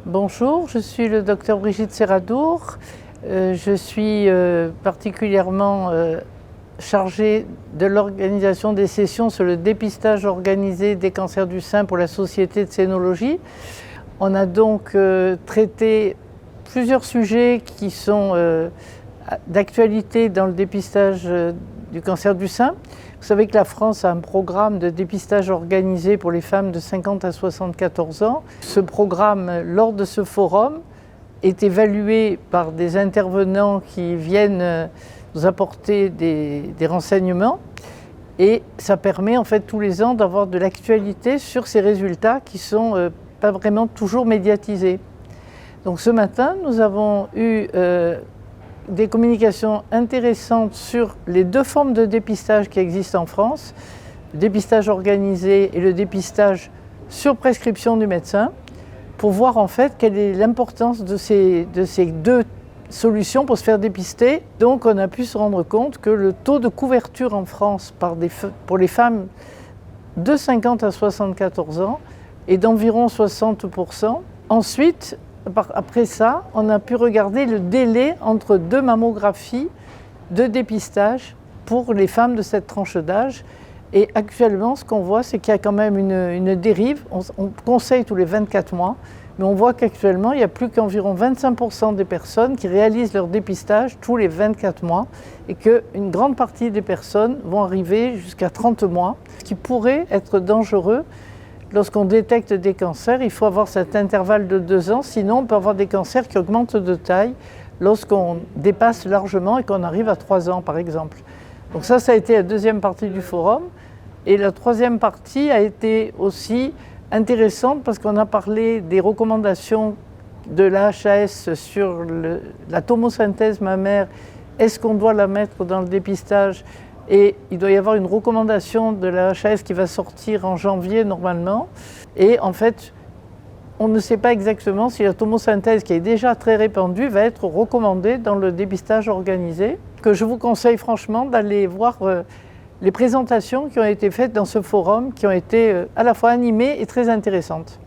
Bonjour, je suis le docteur Brigitte Serradour. Je suis particulièrement chargée de l'organisation des sessions sur le dépistage organisé des cancers du sein pour la Société de Scénologie. On a donc traité plusieurs sujets qui sont d'actualité dans le dépistage du cancer du sein. Vous savez que la France a un programme de dépistage organisé pour les femmes de 50 à 74 ans. Ce programme, lors de ce forum, est évalué par des intervenants qui viennent nous apporter des renseignements et ça permet en fait tous les ans d'avoir de l'actualité sur ces résultats qui ne sont pas vraiment toujours médiatisés. Donc ce matin, nous avons eu des communications intéressantes sur les deux formes de dépistage qui existent en France, le dépistage organisé et le dépistage sur prescription du médecin, pour voir en fait quelle est l'importance de ces deux solutions pour se faire dépister. Donc on a pu se rendre compte que le taux de couverture en France pour les femmes de 50 à 74 ans est d'environ 60%. Ensuite, après ça, on a pu regarder le délai entre deux mammographies de dépistage pour les femmes de cette tranche d'âge. Et actuellement, ce qu'on voit, c'est qu'il y a quand même une dérive. On conseille tous les 24 mois, mais on voit qu'actuellement, il n'y a plus qu'environ 25% des personnes qui réalisent leur dépistage tous les 24 mois et qu'une grande partie des personnes vont arriver jusqu'à 30 mois, ce qui pourrait être dangereux. Lorsqu'on détecte des cancers, il faut avoir cet intervalle de 2 ans, sinon on peut avoir des cancers qui augmentent de taille lorsqu'on dépasse largement et qu'on arrive à 3 ans par exemple. Donc ça a été la deuxième partie du forum. Et la troisième partie a été aussi intéressante parce qu'on a parlé des recommandations de la HAS sur la tomosynthèse mammaire. Est-ce qu'on doit la mettre dans le dépistage ? Et il doit y avoir une recommandation de la HAS qui va sortir en janvier normalement. Et en fait, on ne sait pas exactement si la tomosynthèse, qui est déjà très répandue, va être recommandée dans le dépistage organisé. Que je vous conseille franchement d'aller voir les présentations qui ont été faites dans ce forum, qui ont été à la fois animées et très intéressantes.